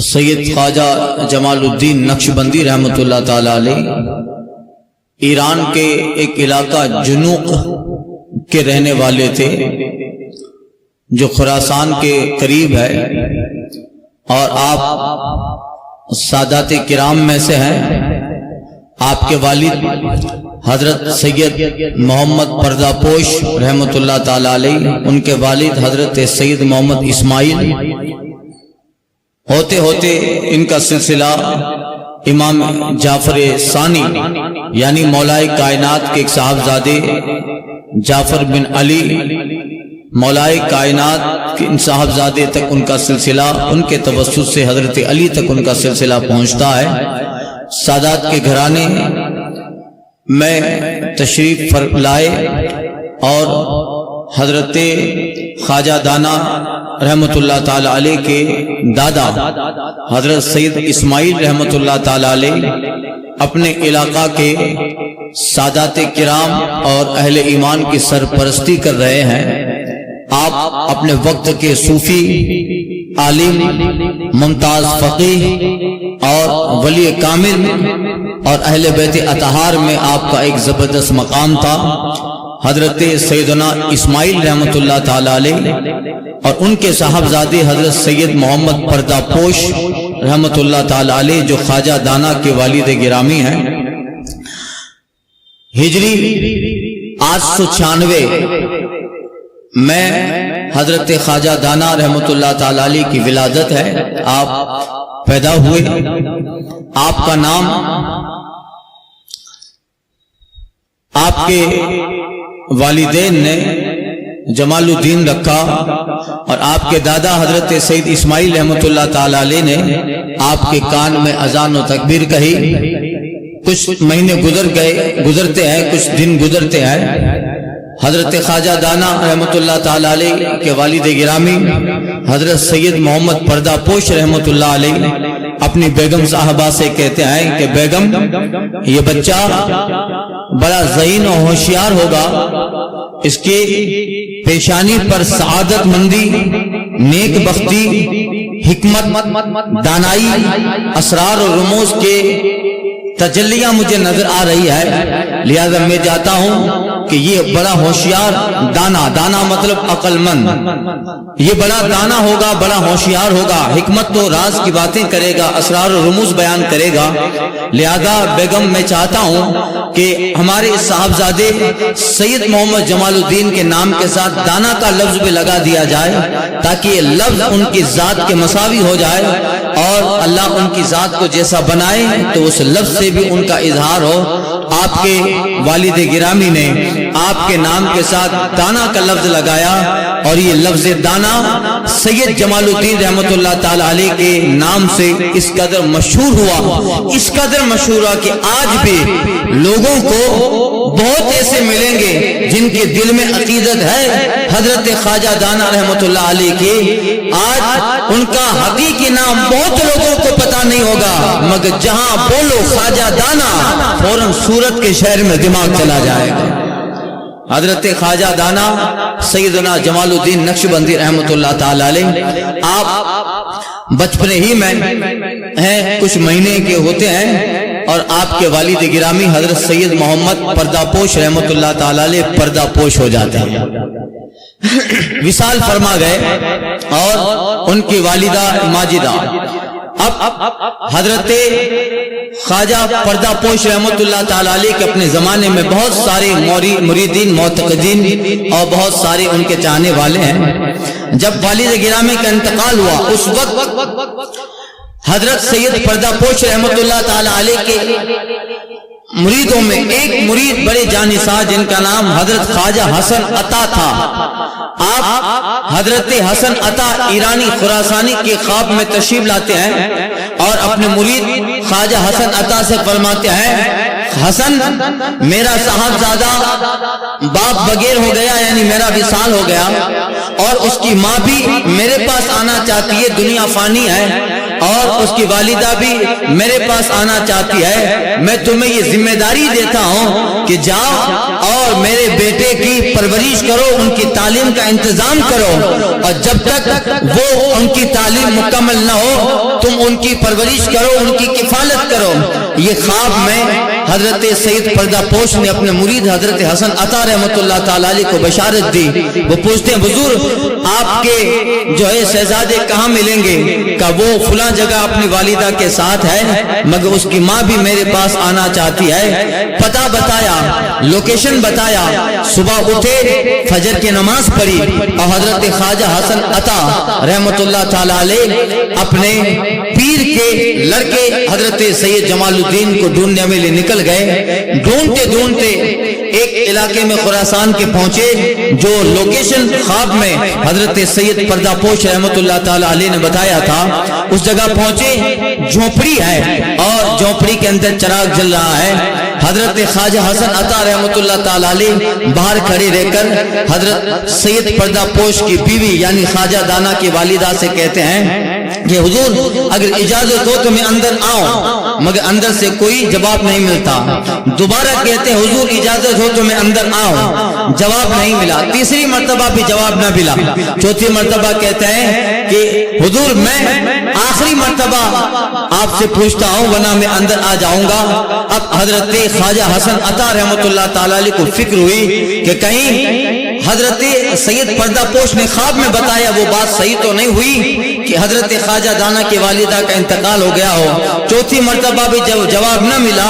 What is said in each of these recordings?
سید خواجہ جمال الدین نقشبندی رحمۃ اللہ تعالی علیہ ایران کے ایک علاقہ جنوق کے رہنے والے تھے جو خراسان کے قریب ہے، اور آپ سادات کرام میں سے ہیں۔ آپ کے والد حضرت سید محمد پردہ پوش رحمۃ اللہ تعالی علیہ، ان کے والد حضرت سید محمد اسماعیل، ہوتے ہوتے ان کا سلسلہ امام جعفر ثانی یعنی مولائے کائنات کے ایک صاحبزادے جعفر بن علی، مولائے کائنات کے ان صاحبزادے تک ان کا سلسلہ، ان کے توسط سے حضرت علی تک ان کا سلسلہ پہنچتا ہے۔ سادات کے گھرانے میں تشریف لائے اور حضرت خواجہ دانا رحمۃ اللہ تعالی علیہ کے دادا حضرت سید اسماعیل رحمۃ اللہ تعالی علیہ اپنے علاقہ کے سادات کرام اور اہل ایمان کی سرپرستی کر رہے ہیں۔ آپ اپنے وقت کے صوفی، عالم، ممتاز فقیہ اور ولی کامل اور اہل بیت اطہار میں آپ کا ایک زبردست مقام تھا۔ حضرت سیدنا اسماعیل رحمۃ اللہ تعالی علیہ اور ان کے صاحبزادے حضرت سید محمد پردہ پوش رحمۃ اللہ تعالی علیہ جو خواجہ دانا کے والد گرامی ہیں، ہجری 896 میں حضرت خواجہ دانا رحمۃ اللہ تعالی علیہ کی ولادت ہے۔ آپ پیدا ہوئے، آپ کا نام آپ کے والدین نے جمال الدین رکھا، اور آپ کے دادا حضرت سید اسماعیل رحمۃ اللہ تعالی علیہ نے آپ کے کان میں اذان و تکبیر کہی۔ کچھ مہینے گزرتے ہیں، کچھ دن گزرتے ہیں، حضرت خواجہ دانا رحمۃ اللہ تعالی علیہ کے والد گرامی حضرت سید محمد پردہ پوش رحمۃ اللہ علیہ اپنی بیگم صاحبہ سے کہتے ہیں کہ بیگم، یہ بچہ بڑا ذہین و ہوشیار ہوگا، اس کے پیشانی پر سعادت مندی، نیک بختی، حکمت، دانائی، اسرار و رموز کے تجلیاں مجھے نظر آ رہی ہے، لہذا میں جاتا ہوں کہ یہ بڑا ہوشیار، دانا مطلب عقل مند، یہ بڑا دانا ہوگا، بڑا ہوشیار ہوگا، حکمت و راز کی باتیں کرے گا، اسرار و رموز بیان کرے گا۔ لہذا بیگم میں چاہتا ہوں کہ ہمارے صاحبزادے سید محمد جمال الدین کے نام کے ساتھ دانا کا لفظ بھی لگا دیا جائے، تاکہ یہ لفظ ان کی ذات کے مساوی ہو جائے، اور اللہ ان کی ذات کو جیسا بنائے تو اس لفظ سے بھی ان کا اظہار ہو۔ آپ کے والد گرامی نے آپ کے نام کے ساتھ دانا کا لفظ لگایا، اور یہ لفظ دانا سید جمال الدین رحمۃ اللہ تعالی علیہ کے نام سے اس قدر مشہور ہوا، اس قدر مشہور ہوا کہ آج بھی لوگوں کو بہت ایسے ملیں گے جن کے دل میں عقیدت ہے حضرت خواجہ دانا رحمۃ اللہ علیہ کی، آج ان کا حقیقی نام بہت لوگوں کو پتہ نہیں ہوگا، مگر جہاں بولو خواجہ دانا فوراً سورت کے شہر میں دماغ چلا جائے گا۔ حضرت خواجہ دانا سیدنا جمال الدین نقشبندی رحمۃ اللہ تعالی علیہ آپ بچپنے ہی میں ہیں، کچھ مہینے کے ہوتے ہیں، اور آپ کے والد گرامی حضرت سید محمد پردہ پوش رحمۃ اللہ تعالی علیہ پردہ پوش ہو جاتے ہیں، وصال فرما گئے، اور ان کی والدہ ماجدہ اب حضرت خواجہ پردہ پوش رحمۃ اللہ تعالی علیہ کے اپنے زمانے میں بہت سارے مریدین، معتقدین اور بہت سارے ان کے چاہنے والے ہیں۔ جب والد گرامی کا انتقال ہوا، اس وقت حضرت سید پردہ پوش رحمۃ اللہ تعالی علیہ کے مریدوں میں ایک مرید بڑے جانثار جن کا نام حضرت خواجہ حسن عطا تھا۔ آپ حضرت حسن عطا ایرانی خراسانی کے خواب میں تشریف لاتے ہیں، اور اپنے مرید خواجہ حسن عطا سے فرماتے ہیں، حسن میرا صاحبزادہ باپ بغیر ہو گیا، یعنی میرا وصال ہو گیا، اور اس کی ماں بھی میرے پاس آنا چاہتی ہے، دنیا فانی ہے، اور اس کی والدہ بھی میرے پاس آنا چاہتی ہے، میں تمہیں یہ ذمہ داری دیتا ہوں کہ جاؤ اور میرے بیٹے کی پرورش کرو، ان کی تعلیم کا انتظام کرو، اور جب تک وہ ان کی تعلیم مکمل نہ ہو تو تم ان کی پرورش کرو، ان کی کفالت کرو۔ یہ خواب میں حضرت سید پردہ پوش نے اپنے مرید حضرت حسن عطا رحمۃ اللہ تعالی علیہ کو بشارت دی۔ وہ پوچھتے ہیں حضور آپ کے جو ہے شہزادے کہاں ملیں گے؟ کہ وہ فلاں جگہ اپنی والدہ کے ساتھ ہے، مگر اس کی ماں بھی میرے پاس آنا چاہتی ہے۔ پتہ بتایا، لوکیشن بتایا، صبح اٹھے، فجر کی نماز پڑھی اور حضرت خواجہ حسن عطا رحمۃ اللہ تعالی علیہ اپنے پیر کے لڑکے حضرت سید جمال الدین کو ڈھونڈنے میں نکل گئے۔ ڈھونڈتے ڈھونڈتے ایک علاقے میں خراسان کے پہنچے، جو لوکیشن خواب میں حضرت سید پردہ پوش رحمۃ اللہ تعالی علیہ نے بتایا تھا، اس جگہ پہنچے۔ جھونپڑی ہے اور جھونپڑی کے اندر چراغ جل رہا ہے۔ حضرت خواجہ حسن عطا رحمۃ اللہ تعالی علیہ باہر کھڑے رہ کر حضرت سید پردہ پوش کی بیوی یعنی خواجہ دانا کی والدہ سے کہتے ہیں کہ حضور اگر اجازت ہو تو میں اندر آؤں، مگر اندر سے کوئی جواب نہیں ملتا۔ دوبارہ کہتے ہیں حضور اجازت ہو تو میں اندر آؤں، جواب نہیں ملا۔ تیسری مرتبہ بھی جواب نہ ملا۔ چوتھی مرتبہ کہتے ہیں کہ حضور میں آخری مرتبہ آپ سے پوچھتا ہوں ورنہ میں اندر آ جاؤں گا۔ اب حضرت خواجہ حسن عطا رحمۃ اللہ تعالی علیہ کو فکر ہوئی کہ کہیں حضرت سید پردہ پوش نے خواب میں بتایا وہ بات صحیح تو نہیں ہوئی کہ حضرت خواجہ دانا کی والدہ کا انتقال ہو گیا ہو۔ چوتھی مرتبہ بھی جب جواب نہ ملا،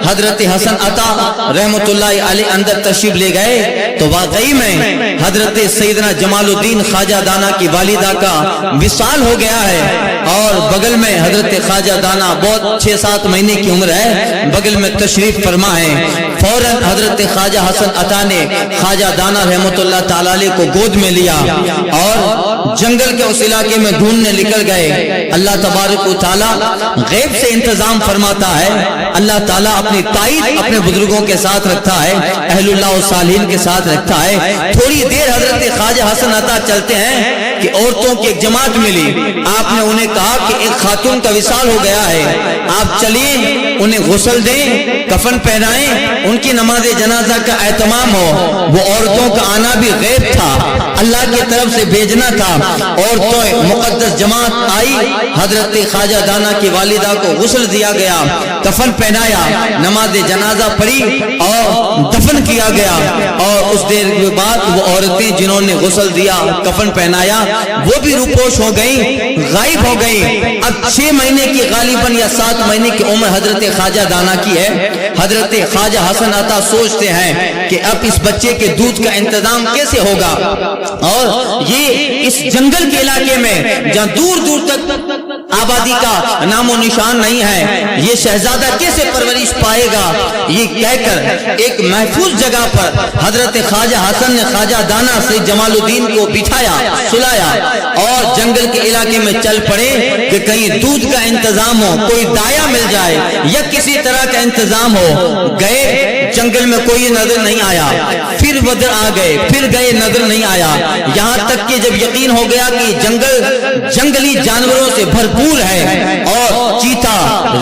حضرت حسن عطا رحمۃ اللہ علیہ اندر تشریف لے گئے تو واقعی میں حضرت سیدنا جمال الدین خواجہ دانا کی والدہ کا وصال ہو گیا ہے، اور بغل میں حضرت خواجہ دانا بہت 6-7 مہینے کی عمر ہے، بغل میں تشریف فرما ہے۔ فوراً حضرت خواجہ حسن عطا نے خواجہ دانا رحمۃ اللہ تعالی علیہ کو گود میں لیا اور جنگل کے اس علاقے میں ڈھونڈنے نکل گئے۔ اللہ تبارک و تعالی غیب سے انتظام فرماتا ہے۔ اللہ تعالیٰ اپنی تائید اپنے بزرگوں کے ساتھ رکھتا ہے، اہل اللہ و صالحین کے ساتھ رکھتا ہے۔ تھوڑی دیر حضرت خواجہ حسن عطا چلتے ہیں کہ عورتوں کی ایک جماعت ملی۔ آپ نے انہیں کہا کہ ایک خاتون کا وصال ہو گیا ہے، آپ چلیے انہیں غسل دیں، کفن پہنائیں، ان کی نماز جنازہ کا اہتمام ہو۔ وہ عورتوں کا آنا بھی غیب تھا، اللہ کی طرف سے بھیجنا تھا۔ عورتوں مقدس جماعت آئی، حضرت خواجہ دانا کی والدہ کو غسل دیا گیا، کفن پہنایا، نماز جنازہ پڑھی اور دفن کیا گیا۔ اور اس دیر کے بعد وہ عورتیں جنہوں نے غسل دیا، کفن پہنایا، وہ بھی روپوش ہو گئی، غائب ہو گئی۔ اب 6 مہینے کی غالباً یا 7 مہینے کی عمر حضرت خواجہ دانا کی ہے۔ حضرت خواجہ حسن عطا سوچتے ہیں کہ اب اس بچے کے دودھ کا انتظام کیسے ہوگا، اور یہ اس جنگل کے علاقے میں جہاں دور دور تک آبادی کا نام و نشان نہیں ہے، یہ شہزادہ کیسے پرورش پائے گا۔ یہ کہہ کر ایک محفوظ جگہ پر حضرت خواجہ حسن نے خواجہ دانا سے جمال الدین کو بٹھایا، سلایا اور جنگل کے علاقے میں چل پڑے کہ کہیں دودھ کا انتظام ہو، کوئی دایا مل جائے یا کسی طرح کا انتظام ہو۔ گئے جنگل میں کوئی نظر نہیں آیا، پھر ودر آ گئے، پھر گئے نظر نہیں آیا، یہاں تک کہ جب یقین ہو گیا کہ جنگل جنگلی جانوروں سے بھرپور ہے اور چیتا،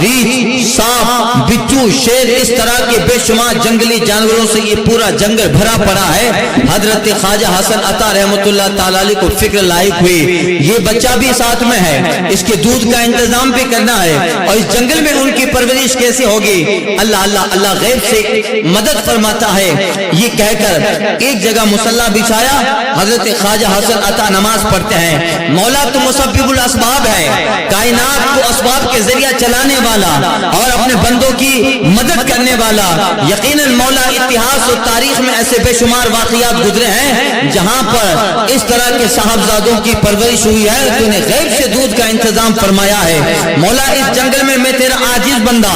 ریچھ، سانپ، بچھو، شیر، اس طرح کے بے شمار جنگلی جانوروں سے یہ پورا جنگل بھرا پڑا ہے۔ حضرت خواجہ حسن عطا رحمۃ اللہ تعالی علیہ کو فکر لاحق ہوئی، یہ بچہ بھی ساتھ میں ہے، اس کے دودھ کا انتظام بھی کرنا ہے، اور اس جنگل میں ان کی پرورش کیسے ہوگی۔ اللہ اللہ اللہ غیب سے مدد فرماتا ہے۔ یہ کہہ کر ایک جگہ مصلی بچھایا، حضرت خواجہ حسن عطا نماز پڑھتے ہیں۔ مولا تو مسبب الاسباب ہے، کائنات کو اسباب کے ذریعہ چلانے والا اور اپنے بندوں کی مدد کرنے والا۔ یقیناً مولا اتہاس و تاریخ میں ایسے بے شمار واقعات گزرے ہیں جہاں پر اس طرح کے صاحبزادوں کی پرورش ہوئی ہے، تو انہیں غیب سے دودھ کا انتظام فرمایا ہے۔ مولا اس جنگل میں تیرا عاجز بندہ،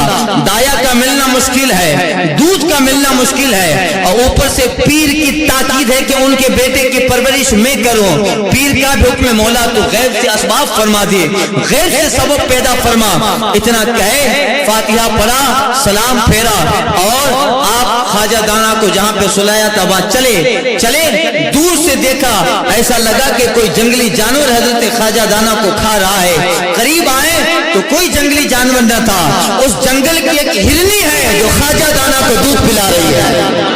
دایا کا ملنا مشکل ہے، دودھ کا ملنا مشکل ہے، اور اوپر سے پیر کی تاکید ہے کہ ان کے بیٹے کی پرورش میں کروں۔ پیر کا بھی حکم مولا تو غیب سے اسباب فرما دیے، غیب سے سبب پیدا فرما۔ اتنا کہے فاتحہ پڑھا، سلام پھیرا، اور آپ خواجہ دانا کو جہاں پہ سلایا تھا وہاں چلے دور سے دیکھا، ایسا لگا کہ کوئی جنگلی جانور حضرت خواجہ دانا کو کھا رہا ہے۔ قریب آئے تو کوئی جنگلی جانور نہ تھا، اس جنگل کی ایک ہرنی ہے جو خواجہ دانا کو دودھ پلا رہی ہے۔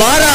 12